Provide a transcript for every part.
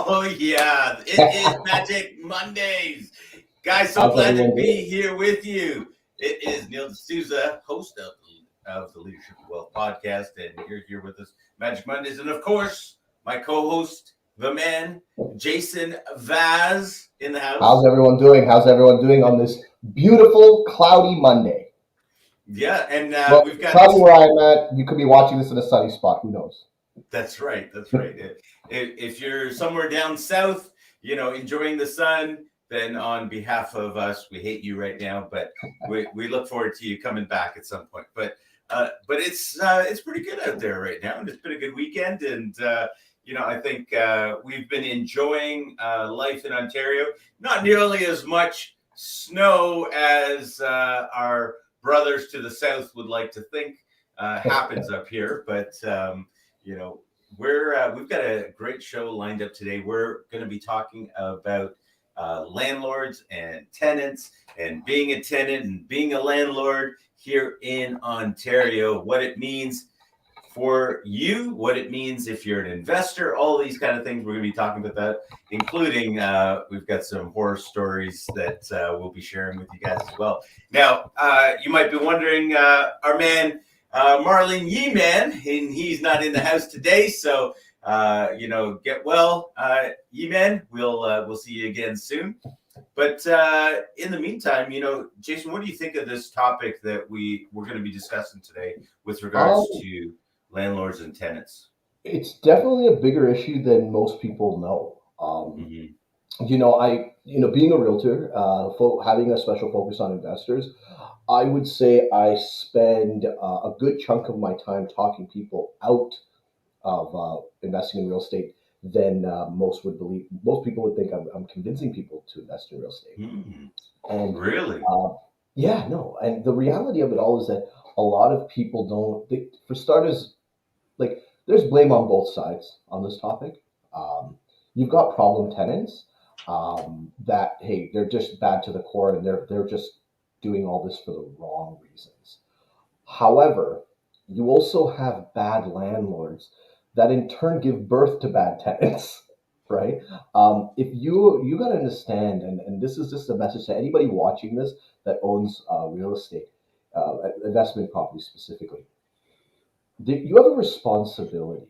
Oh, yeah. It is Magic Mondays. Guys, so glad to be here with you. It is Neil D'Souza, host of the Leadership of Wealth podcast, and you're here with us, Magic Mondays. And of course, my co-host, the man, Jason Vaz, in the house. How's everyone doing? How's everyone doing on this beautiful, cloudy Monday? Yeah, and we've got... Cloudy where I'm at, you could be watching this in a sunny spot. Who knows? That's right. That's right. If you're somewhere down south, enjoying the sun, then on behalf of us, we hate you right now, but we look forward to you coming back at some point. But it's pretty good out there right now, and it's been a good weekend. And I think we've been enjoying life in Ontario. Not nearly as much snow as our brothers to the south would like to think happens up here, but we've got a great show lined up today. We're going to be talking about landlords and tenants, and being a tenant and being a landlord here in Ontario, what it means for you, what it means if you're an investor, all these kind of things. We're going to be talking about that, including we've got some horror stories that we'll be sharing with you guys as well. Now, you might be wondering, our man Marlon Yeeman, and he's not in the house today, so get well, Yeeman. We'll see you again soon. But in the meantime, Jason, what do you think of this topic that we're going to be discussing today with regards to landlords and tenants? It's definitely a bigger issue than most people know. Being a realtor, having a special focus on investors, I would say I spend a good chunk of my time talking people out of investing in real estate than most would believe. Most people would think I'm convincing people to invest in real estate. And really? No. And the reality of it all is that a lot of people don't. For starters, there's blame on both sides on this topic. You've got problem tenants that, hey, they're just bad to the core, and they're just doing all this for the wrong reasons. However, you also have bad landlords that in turn give birth to bad tenants, right? If you got to understand, and this is just a message to anybody watching this that owns real estate, investment property specifically, you have a responsibility,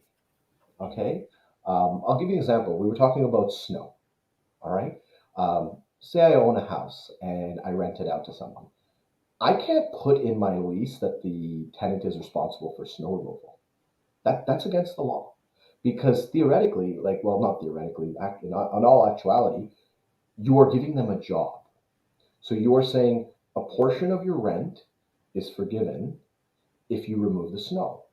okay? I'll give you an example. We were talking about snow, all right? Say I own a house and I rent it out to someone. I can't put in my lease that the tenant is responsible for snow removal. That's against the law, because theoretically, not theoretically, in all actuality, you are giving them a job. So you are saying a portion of your rent is forgiven if you remove the snow.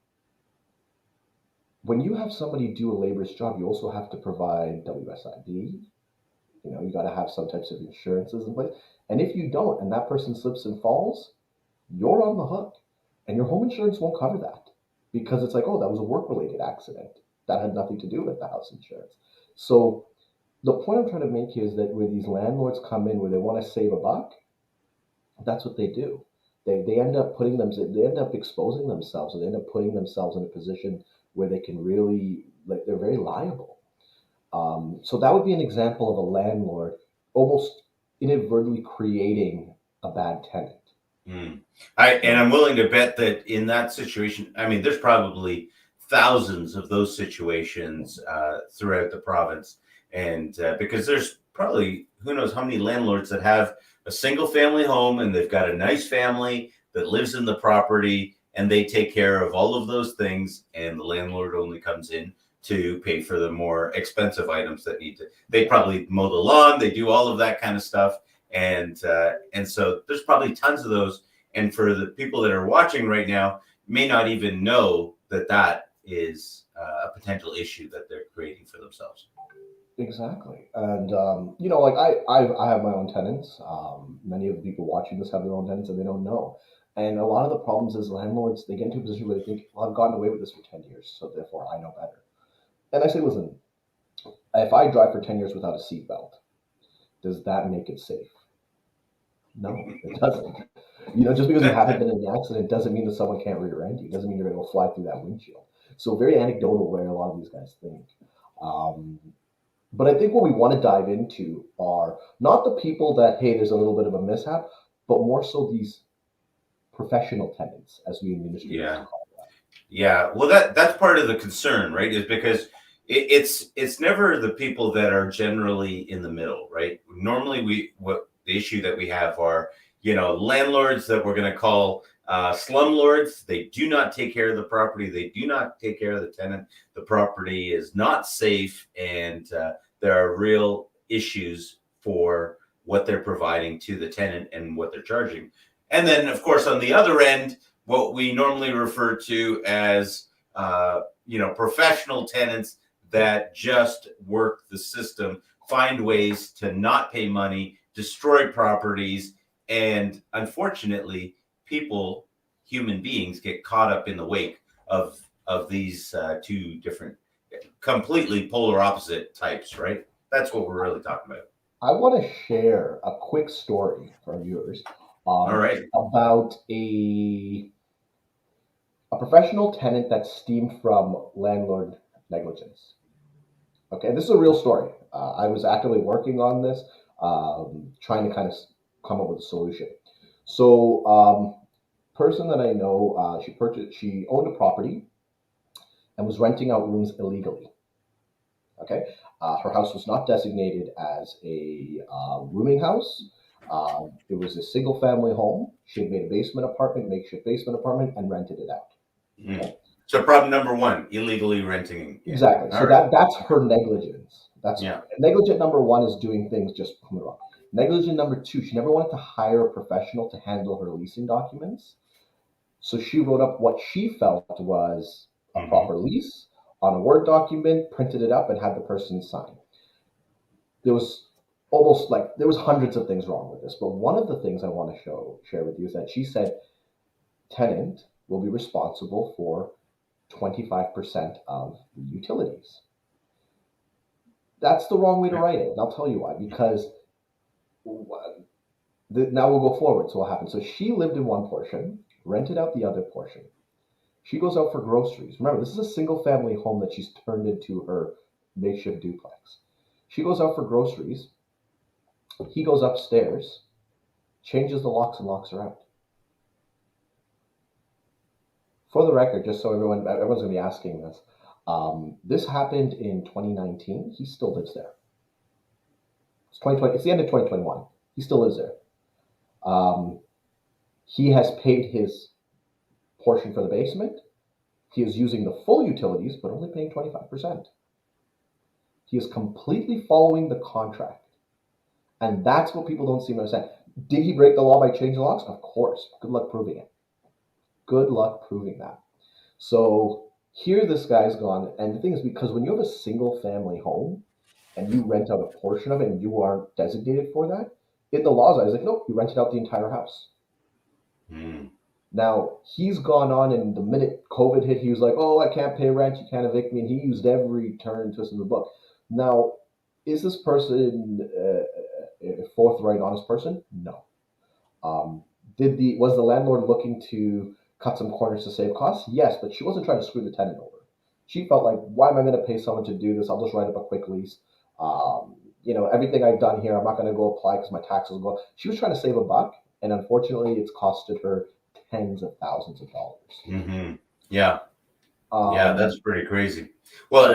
When you have somebody do a laborious job, you also have to provide WSIB. You got to have some types of insurances in place. And if you don't, and that person slips and falls, you're on the hook. And your home insurance won't cover that, because it's like, oh, that was a work-related accident. That had nothing to do with the house insurance. So the point I'm trying to make here is that where these landlords come in, where they want to save a buck, that's what they do. They end up exposing themselves, and they end up putting themselves in a position where they can really, they're very liable. So that would be an example of a landlord almost inadvertently creating a bad tenant. I'm willing to bet that in that situation, there's probably thousands of those situations throughout the province, and because there's probably who knows how many landlords that have a single family home, and they've got a nice family that lives in the property, and they take care of all of those things, and the landlord only comes in to pay for the more expensive items that they probably mow the lawn, they do all of that kind of stuff. And so there's probably tons of those. And for the people that are watching right now, may not even know that is a potential issue that they're creating for themselves. Exactly. And, I have my own tenants. Many of the people watching this have their own tenants, and they don't know. And a lot of the problems is landlords, they get into a position where they think, well, I've gotten away with this for 10 years, so therefore I know better. And I say, listen, if I drive for 10 years without a seatbelt, does that make it safe? No, it doesn't. Just because you haven't been in an accident doesn't mean that someone can't rear end you. Doesn't mean you're going to go fly through that windshield. So very anecdotal where a lot of these guys think. Um, but I think what we want to dive into are not the people that, hey, there's a little bit of a mishap, but more so these professional tenants, as we in the industry like to Yeah. call Yeah, well, that's part of the concern, right? Is because it's never the people that are generally in the middle, right? Normally, what the issue that we have are landlords that we're going to call slumlords. They do not take care of the property. They do not take care of the tenant. The property is not safe, and there are real issues for what they're providing to the tenant and what they're charging. And then, of course, on the other end, what we normally refer to as professional tenants that just work the system, find ways to not pay money, destroy properties, and unfortunately, human beings, get caught up in the wake of these two different, completely polar opposite types. Right? That's what we're really talking about. I want to share a quick story for our viewers All right. about a professional tenant that steamed from landlord negligence. Okay, this is a real story. I was actively working on this, trying to kind of come up with a solution. So, person that I know, she owned a property and was renting out rooms illegally. Okay, her house was not designated as a rooming house. It was a single family home. She had made a makeshift basement apartment, and rented it out. Mm. So problem number one, illegally renting. Exactly. All So right. that's her negligence. That's Yeah. negligent number one is doing things just wrong. Negligent number two, she never wanted to hire a professional to handle her leasing documents. So she wrote up what she felt was a Mm-hmm. proper lease on a Word document, printed it up, and had the person sign. There was there was hundreds of things wrong with this, but one of the things I want to share with you is that she said tenant will be responsible for 25% of the utilities. That's the wrong way to write it. And I'll tell you why. Because now we'll go forward. So what happened? So she lived in one portion, rented out the other portion. She goes out for groceries. Remember, this is a single family home that she's turned into her makeshift duplex. She goes out for groceries. He goes upstairs, changes the locks, and locks her out. For the record, just so everyone's going to be asking this, this happened in 2019. He still lives there. It's 2020. It's the end of 2021. He still lives there. He has paid his portion for the basement. He is using the full utilities, but only paying 25%. He is completely following the contract. And that's what people don't seem to understand. Did he break the law by changing the locks? Of course. Good luck proving it. Good luck proving that. So here this guy's gone. And the thing is, because when you have a single family home and you rent out a portion of it and you aren't designated for that, in the laws, I was like, nope, you rented out the entire house. Mm. Now, he's gone on, and the minute COVID hit, he was like, oh, I can't pay rent, you can't evict me, and he used every turn and twist in the book. Now, is this person a forthright, honest person? No. Was the landlord looking to cut some corners to save costs? Yes, but she wasn't trying to screw the tenant over. She felt like, why am I going to pay someone to do this? I'll just write up a quick lease. Everything I've done here, I'm not going to go apply because my taxes will go up. She was trying to save a buck, and unfortunately, it's costed her tens of thousands of dollars. Mm-hmm. Yeah. Yeah, that's pretty crazy. Well,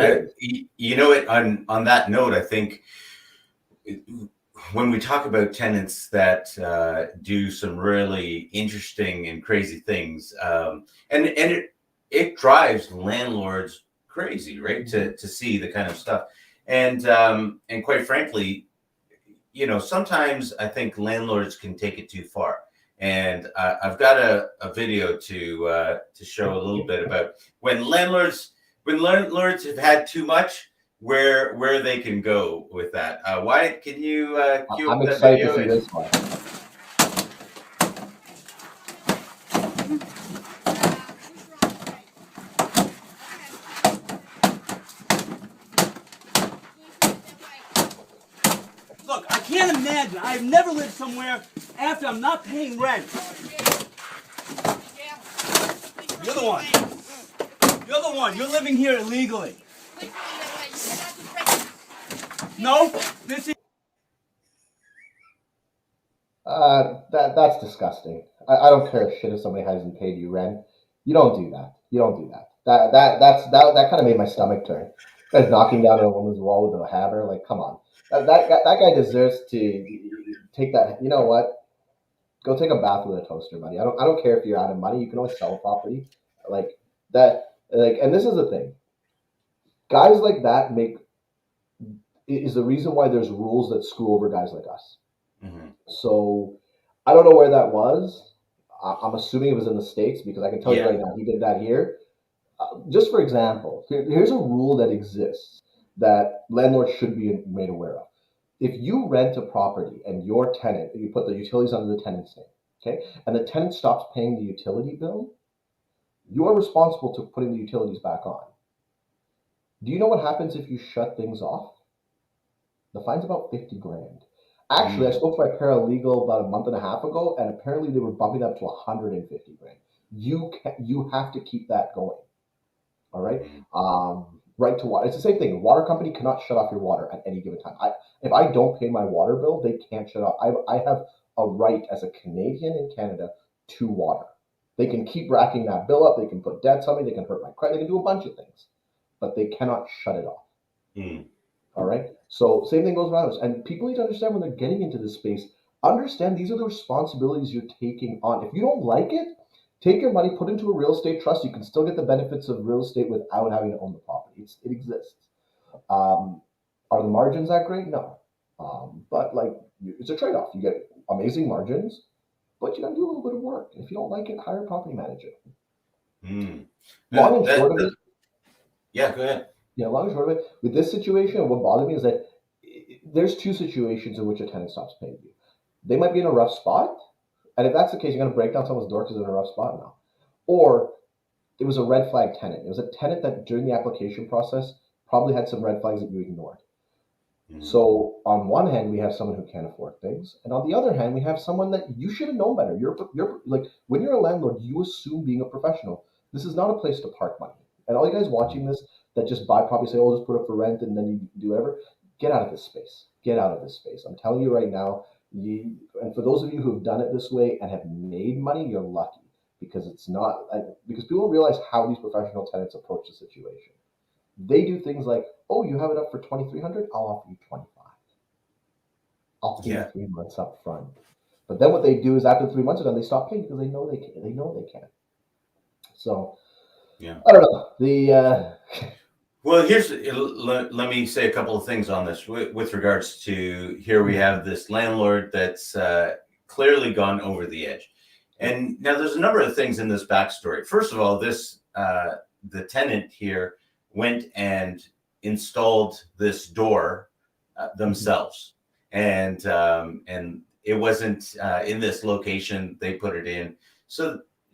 on that note, I think when we talk about tenants that do some really interesting and crazy things, and it drives landlords crazy, right? To see the kind of stuff, and quite frankly, sometimes I think landlords can take it too far. And I've got a video to show a little bit about when landlords have had too much, where they can go with that. Wyatt, can you cue I'm up that excited video? to see this one. can't imagine. I've never lived somewhere after I'm not paying rent. You're the one. You're the one. You're living here illegally. No, this is. That's disgusting. I don't care a shit if somebody hasn't paid you rent. You don't do that. You don't do that. That kind of made my stomach turn. Guy's knocking down a woman's wall with a hammer. Like, come on. That guy deserves to take that. You know what? Go take a bath with a toaster, buddy. I don't care if you're out of money. You can always sell a property. Like that. Like, and this is the thing. Guys like that is the reason why there's rules that screw over guys like us. Mm-hmm. So I don't know where that was. I'm assuming it was in the States because I can tell you Yeah. right now, he did that here. Just for example, here's a rule that exists that landlords should be made aware of. If you rent a property and your tenant, you put the utilities under the tenant's name, okay, and the tenant stops paying the utility bill, you are responsible to putting the utilities back on. Do you know what happens if you shut things off? The fine's about 50 grand. Actually, I spoke to my paralegal about a month and a half ago, and apparently they were bumping up to 150 grand. You have to keep that going. All right. Right to water. It's the same thing. The water company cannot shut off your water at any given time. If I don't pay my water bill, they can't shut off. I have a right as a Canadian in Canada to water. They can keep racking that bill up. They can put debts on me. They can hurt my credit. They can do a bunch of things, but they cannot shut it off. Mm. All right. So same thing goes around us. And people need to understand when they're getting into this space, understand these are the responsibilities you're taking on. If you don't like it, take your money, put into a real estate trust. You can still get the benefits of real estate without having to own the property. It exists. Are the margins that great? No. But like it's a trade-off. You get amazing margins, but you got to do a little bit of work. If you don't like it, hire a property manager. Mm. Long and short of it. Yeah, go ahead. Yeah, long and short of it, with this situation, what bothered me is that there's two situations in which a tenant stops paying you. They might be in a rough spot, and if that's the case, you're going to break down someone's door because they're in a rough spot now. Or it was a red flag tenant. It was a tenant that during the application process probably had some red flags that you ignored. Mm. So on one hand, we have someone who can't afford things, and on the other hand, we have someone that you should have known better. You're like when you're a landlord, you assume being a professional. This is not a place to park money. And all you guys watching this that just buy property, say, "Oh, just put it up for rent," and then you do whatever. Get out of this space. Get out of this space. I'm telling you right now. And for those of you who have done it this way and have made money, you're lucky because it's not because people don't realize how these professional tenants approach the situation. They do things like, "Oh, you have it up for 2,300. I'll offer you 25. I'll pay you 3 months up front." But then what they do is after the 3 months are done, they stop paying because they know they can. They know they can. So, Yeah. I don't know. Well, let me say a couple of things on this with regards to here we have this landlord that's clearly gone over the edge. And now there's a number of things in this backstory. First of all, the tenant here went and installed this door themselves. And it wasn't in this location. They put it in.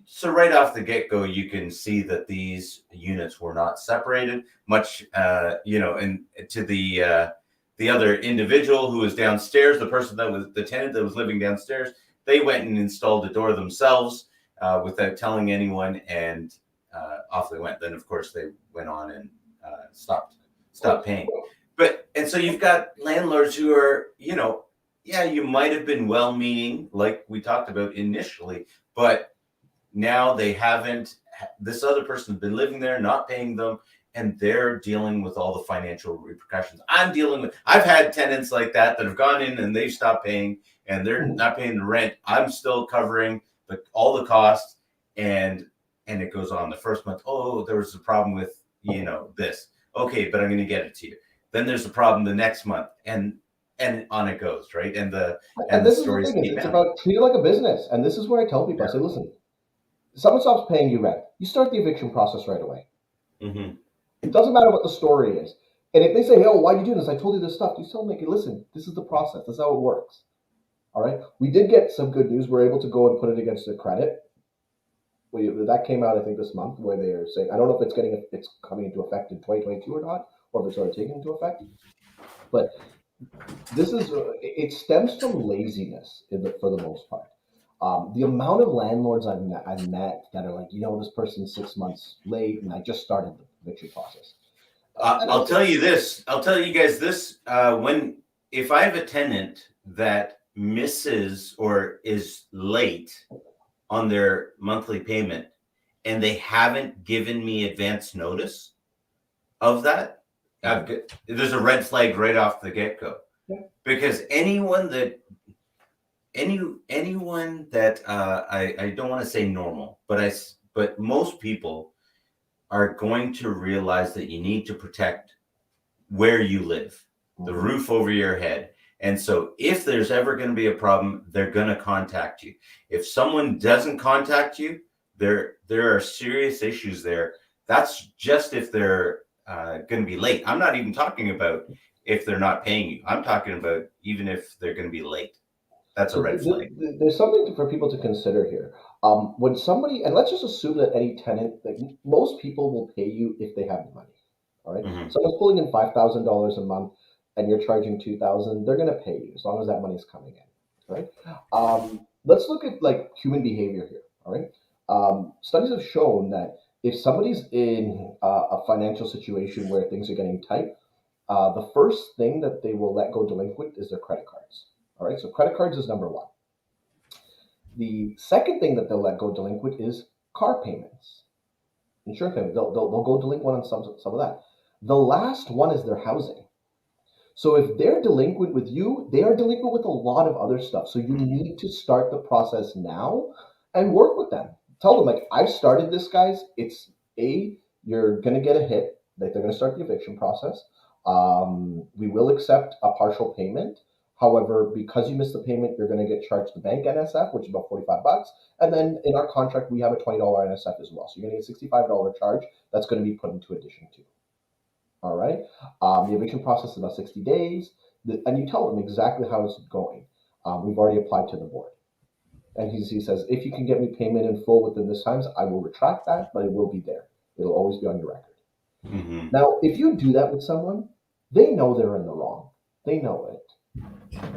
So right off the get-go, you can see that these units were not separated much, and to the other individual who was downstairs, the person that was the tenant that was living downstairs, they went and installed the door themselves without telling anyone, and off they went. Then, of course, they went on and stopped paying. And so you've got landlords who are, you might have been well-meaning, like we talked about initially, but now they haven't. This other person's been living there, not paying them, and they're dealing with all the financial repercussions. I've had tenants like that have gone in and they've stopped paying, and they're not paying the rent. I'm still covering all the costs, and it goes on. The first month, oh, there was a problem with this. Okay, but I'm going to get it to you. Then there's a problem the next month, and on it goes, right? And this is the thing: it's about treat it like a business. And this is where I tell people, I say, listen. Someone stops paying you rent, you start the eviction process right away. Mm-hmm. It doesn't matter what the story is. And if they say, "Hey, oh, why are you doing this? I told you this stuff," you still make it. Listen, this is the process. This is how it works. All right. We did get some good news. We're able to go and put it against the credit. That came out, I think, this month, where they are saying, I don't know if it's coming into effect in 2022 or not, or if it's already taken into effect. But this is it stems from laziness for the most part. The amount of landlords I've met that are like, this person's 6 months late, and I just started the eviction process. And I'll tell you this. I'll tell you guys this. If I have a tenant that misses or is late on their monthly payment, and they haven't given me advance notice of that, there's a red flag right off the get go. Yeah. Because anyone that I don't want to say normal, but most people are going to realize that you need to protect where you live, the roof over your head. And so if there's ever going to be a problem, they're going to contact you. If someone doesn't contact you, there are serious issues there. That's just if they're going to be late. I'm not even talking about if they're not paying you. I'm talking about even if they're going to be late. That's a red flag. There's something for people to consider here. When somebody, and let's just assume that any tenant, like most people will pay you if they have the money. All right. Mhm. Someone's pulling in $5,000 a month, and you're charging $2,000. They're going to pay you as long as that money's coming in. Right. Let's look at like human behavior here. All right. Studies have shown that if somebody's in a financial situation where things are getting tight, the first thing that they will let go delinquent is their credit cards. All right, so credit cards is number one. The second thing that they'll let go delinquent is car payments, insurance payments. They'll go delinquent on some of that. The last one is their housing. So if they're delinquent with you, they are delinquent with a lot of other stuff. So you need to start the process now and work with them. Tell them, like, I've started this, guys. It's you're going to get a hit. Like, they're going to start the eviction process. We will accept a partial payment. However, because you missed the payment, you're going to get charged the bank NSF, which is about $45. And then in our contract, we have a $20 NSF as well. So you're going to get a $65 charge that's going to be put into addition to. All right. The eviction process is about 60 days. And you tell them exactly how it's going. We've already applied to the board. And he says, if you can get me payment in full within this time, I will retract that, but it will be there. It'll always be on your record. Mm-hmm. Now, if you do that with someone, they know they're in the wrong. They know it.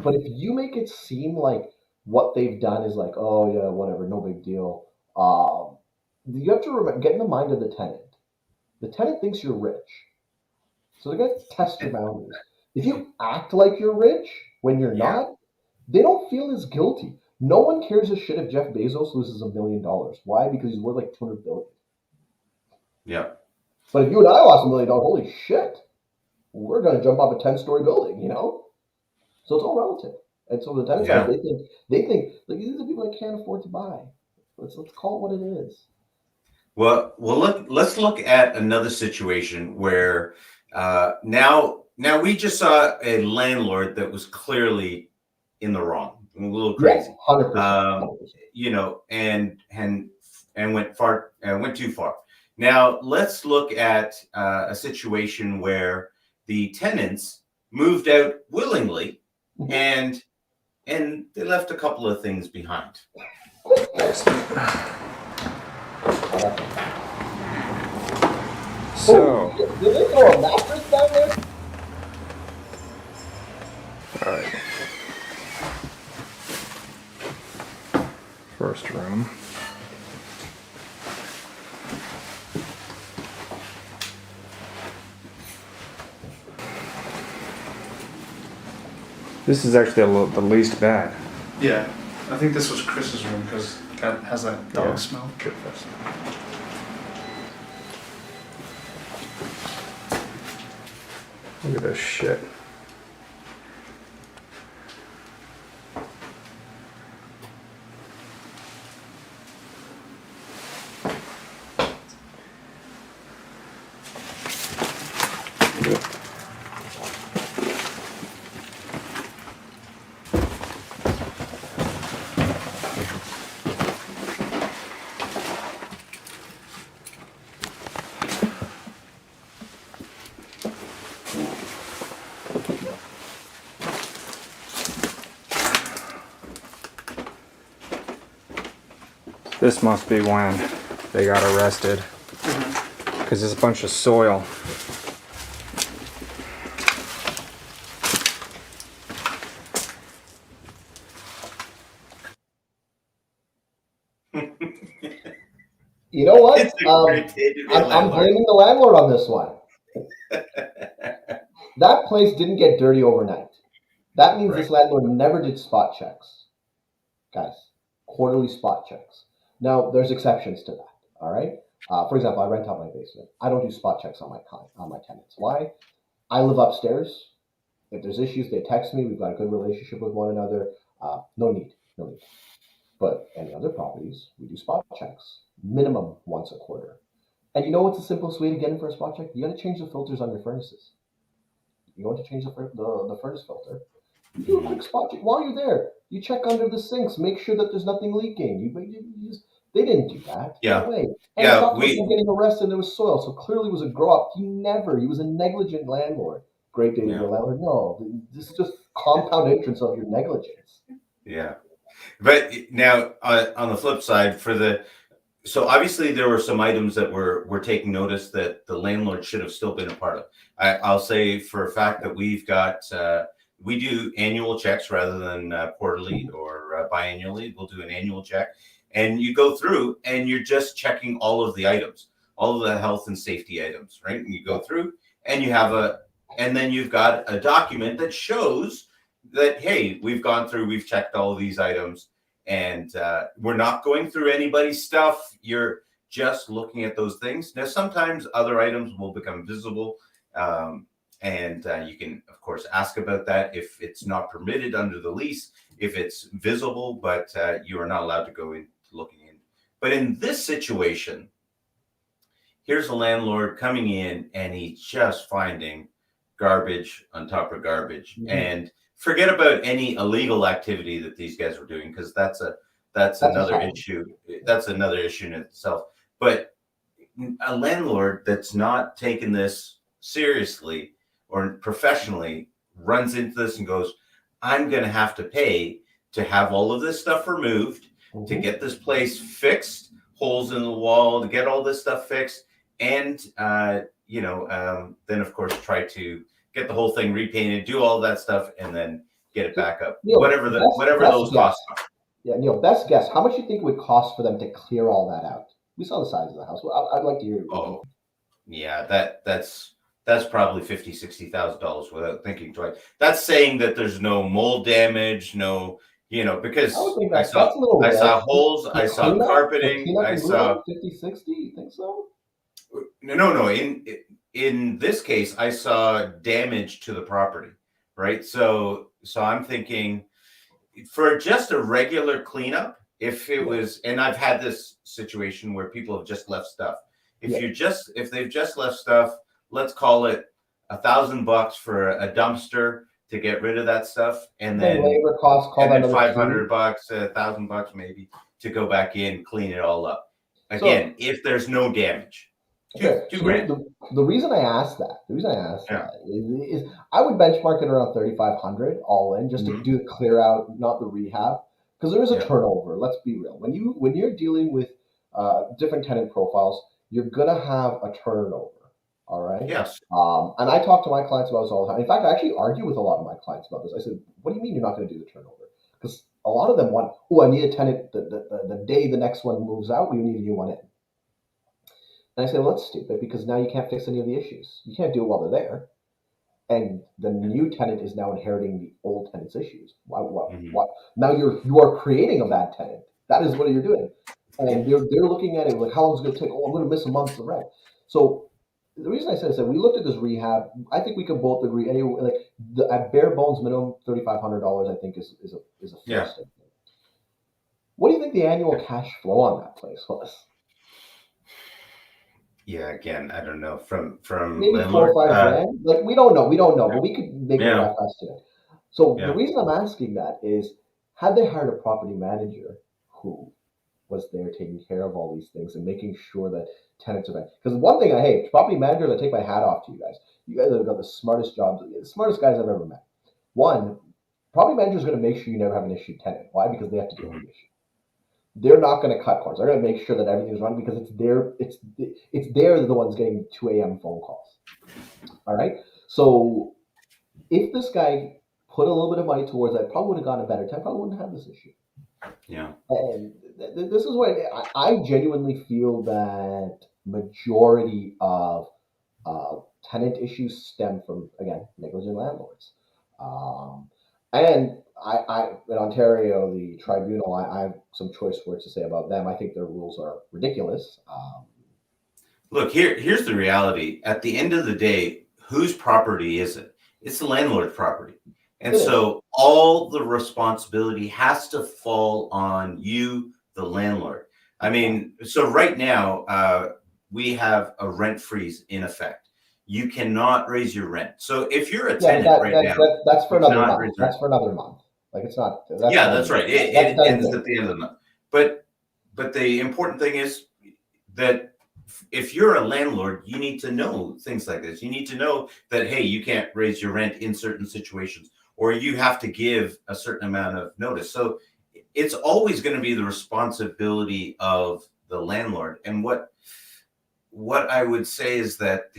But if you make it seem like what they've done is like, oh yeah, whatever, no big deal, you have to remember, get in the mind of the tenant. The tenant thinks you're rich, so they're going to test your boundaries. If you act like you're rich when you're not, they don't feel as guilty. No one cares a shit if Jeff Bezos loses $1 million. Why? Because he's worth like $200 billion. Yeah. But if you and I lost $1 million, holy shit, we're going to jump off a 10-story building, So it's all relative. And so the tenants, they think like, these are people that can't afford to buy. Let's call it what it is. Well, let's look at another situation where now we just saw a landlord that was clearly in the wrong, a little crazy, 100%. and went too far. Now let's look at a situation where the tenants moved out willingly, and they left a couple of things behind. So, did they throw a mattress down there? All right. First room. This is actually the least bad. Yeah, I think this was Chris's room because it has that dog smell. Good first. Look at this shit. This must be when they got arrested, because there's a bunch of soil. You know what? It's a great day to be a I'm landlord. blaming the landlord on this one. That place didn't get dirty overnight. That means this landlord never did spot checks, guys. Quarterly spot checks. Now, there's exceptions to that. All right. For example, I rent out my basement. I don't do spot checks on my tenants. Why? I live upstairs. If there's issues, they text me. We've got a good relationship with one another. No need. No need. But any other properties, we do spot checks, minimum once a quarter. And you know what's the simplest way to get in for a spot check? You got to change the filters on your furnaces. You want to change the furnace filter. You do a quick spot check while you're there. You check under the sinks, make sure that there's nothing leaking. They didn't do that. Yeah. No way. And Yeah, stop them from getting arrested. And there was soil, so clearly it was a grow up. He was a negligent landlord. Great day to be a landlord. No, this is just compound entrance of your negligence. Yeah. But now, on the flip side, so obviously there were some items that were taking notice that the landlord should have still been a part of. I'll say for a fact that we do annual checks rather than quarterly or biannually. We'll do an annual check, and you go through and you're just checking all of the items, all of the health and safety items, right? And you go through and and then you've got a document that shows that, hey, we've gone through, we've checked all of these items, and we're not going through anybody's stuff. You're just looking at those things. Now, sometimes other items will become visible, and you can, of course, ask about that if it's not permitted under the lease, if it's visible, but you are not allowed to go in looking in. But in this situation, here's a landlord coming in, and he's just finding garbage on top of garbage. Mm-hmm. And forget about any illegal activity that these guys were doing, because that's another issue. That's another issue in itself. But a landlord that's not taking this seriously or professionally runs into this and goes, I'm going to have to pay to have all of this stuff removed, to get this place fixed, holes in the wall, to get all this stuff fixed, and then of course try to get the whole thing repainted, do all that stuff, and then get it back up. Neil, whatever those costs are. Yeah, Neil, best guess. How much do you think it would cost for them to clear all that out? We saw the size of the house. Well, I'd like to hear. Oh, yeah, that's probably $50,000-$60,000 without thinking twice. That's saying that there's no mold damage, no, because I saw holes, I saw carpeting, I saw 50, 60. You think so? No. In this case, I saw damage to the property, right? So I'm thinking for just a regular cleanup, if it was, and I've had this situation where people have just left stuff. If they've just left stuff, let's call it $1,000 for a dumpster to get rid of that stuff, and then labor costs, and then $500, $1,000 maybe to go back in, clean it all up. Again, if there's no damage. $2,000. The reason I asked that, is I would benchmark it around $3,500 all in, just to do the clear out, not the rehab, because there is a turnover. Let's be real. When you're dealing with different tenant profiles, you're gonna have a turnover. All right. Yes. And I talk to my clients about this all the time. In fact, I actually argue with a lot of my clients about this. I said, "What do you mean you're not going to do the turnover?" Because a lot of them want, I need a tenant the day the next one moves out, we need a new one in. And I say, well, that's stupid, because now you can't fix any of the issues. You can't do it while they're there. And the new tenant is now inheriting the old tenant's issues. Why? Now you are creating a bad tenant. That is what you're doing. And they're looking at it like, how long is it going to take? I'm going to miss a month of rent. So the reason I said is that we looked at this rehab. I think we could both agree. Anyway, like at bare bones minimum, $3,500. I think is a fair statement. What do you think the annual cash flow on that place was? Yeah, again, I don't know. From maybe landlord, 4 or 5 grand. Like we don't know, but we could make a rough estimate. So the reason I'm asking that is, had they hired a property manager who was there taking care of all these things and making sure that tenants are back. Because one thing I hate, property managers, I take my hat off to you guys. You guys have got the smartest jobs, the smartest guys I've ever met. One, property manager is going to make sure you never have an issued tenant. Why? Because they have to deal with the issue. They're not going to cut corners. They're going to make sure that everything's running, because they're the ones getting 2 a.m. phone calls. All right. So if this guy put a little bit of money towards that, probably would have gotten a better tenant, probably wouldn't have this issue. Yeah. And this is why I genuinely feel that majority of tenant issues stem from, again, negligent landlords. Um, and in Ontario, the tribunal, I have some choice words to say about them. I think their rules are ridiculous. Look, here's the reality. At the end of the day, whose property is it? It's the landlord's property. And It is. so all the responsibility has to fall on you, the landlord. I mean, so right now, we have a rent freeze in effect. You cannot raise your rent. So if you're a Yeah, but tenant right now, that's for you another cannot month. raise rent. That's for another month. Like it's not. That's Yeah, not. that's right. That's It done ends good. at the end of the month. But the important thing is that if you're a landlord, you need to know things like this. You need to know that, hey, you can't raise your rent in certain situations, or you have to give a certain amount of notice. So it's always going to be the responsibility of the landlord. And what I would say is that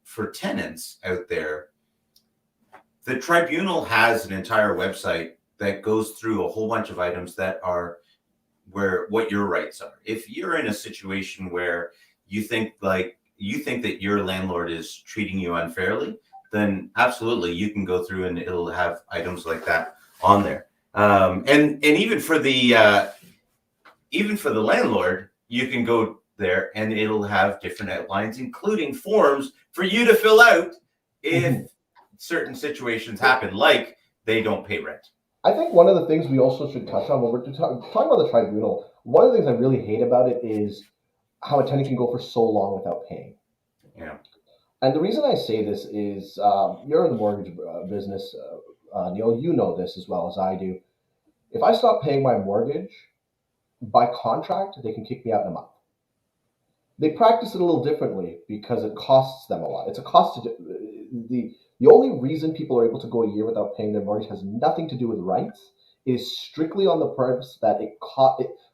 for tenants out there, the tribunal has an entire website that goes through a whole bunch of items that are where what your rights are. If you're in a situation where you think that your landlord is treating you unfairly, then absolutely you can go through and it'll have items like that on there. And even for the landlord, you can go there and it'll have different outlines, including forms for you to fill out if certain situations happen, like they don't pay rent. I think one of the things we also should touch on when we're talking about the tribunal, one of the things I really hate about it is how a tenant can go for so long without paying. Yeah. And the reason I say this is you're in the mortgage business, Neil, you know this as well as I do. If I stop paying my mortgage, by contract, they can kick me out in a month. They practice it a little differently because it costs them a lot. It's a cost to the only reason people are able to go a year without paying their mortgage has nothing to do with rights. It is strictly on the purpose that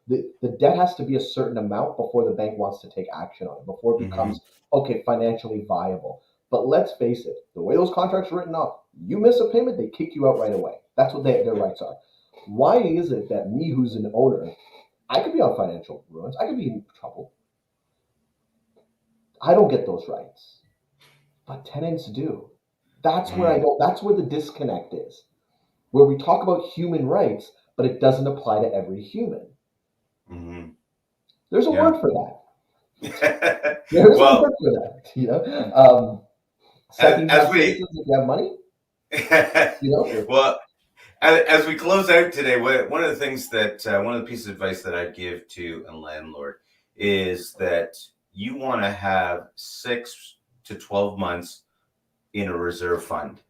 the debt has to be a certain amount before the bank wants to take action on it, before it Mm-hmm. becomes okay financially viable. But let's face it, the way those contracts are written up, you miss a payment, they kick you out right away. That's what their rights are. Why is it that me, who's an owner, I could be on financial ruins, I could be in trouble, I don't get those rights, but tenants do. That's where I Mm-hmm. go. That's where the disconnect is, where we talk about human rights, but it doesn't apply to every human. Mm-hmm. There's a Yeah. word for that. There's a Well, word for that. as, Second as class we citizens if you have money. well, as we close out today, one of the things that one of the pieces of advice that I give to a landlord is that you want to have 6 to 12 months in a reserve fund,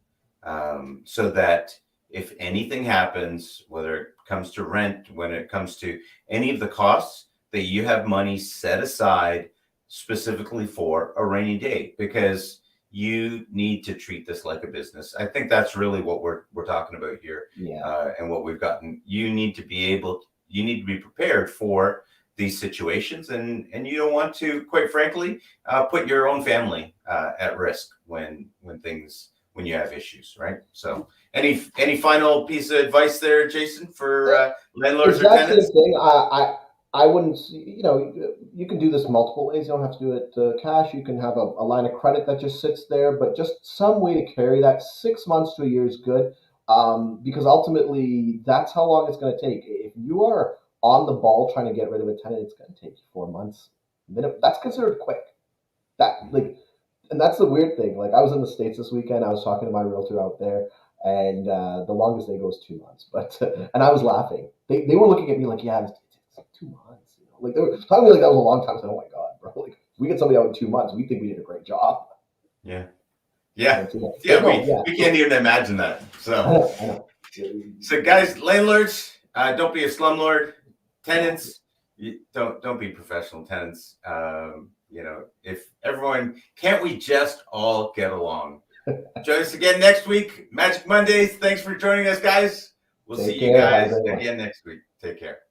so that if anything happens, whether it comes to rent, when it comes to any of the costs, that you have money set aside specifically for a rainy day, because you need to treat this like a business. I think that's really what we're talking about here, Yeah. and what we've gotten. You need to be prepared for these situations, and you don't want to, quite frankly, put your own family at risk when you have issues, right? So, any final piece of advice there, Jason, for landlords or Exact same tenants? thing. I wouldn't. You can do this multiple ways. You don't have to do it cash. You can have a line of credit that just sits there, but just some way to carry that. 6 months to a year is good, because ultimately that's how long it's going to take. If you are on the ball trying to get rid of a tenant, it's going to take you 4 months. That's considered quick. And that's the weird thing. Like I was in the States this weekend. I was talking to my realtor out there, and the longest they go is 2 months. But and I was laughing. They were looking at me like, yeah, it's like 2 months. Like they were talking to me like that was a long time. I said, oh my god, bro. Like if we get somebody out in 2 months, we think we did a great job. Yeah, yeah, But, but yeah. no, We can't even imagine that. I So, know, I know. so guys, landlords, don't be a slumlord. Tenants, don't be professional tenants. If everyone, can't we just all get along? Join us again next week, Magic Mondays. Thanks for joining us, guys. We'll see Take you care. Have a guys great one. again next week. Take care.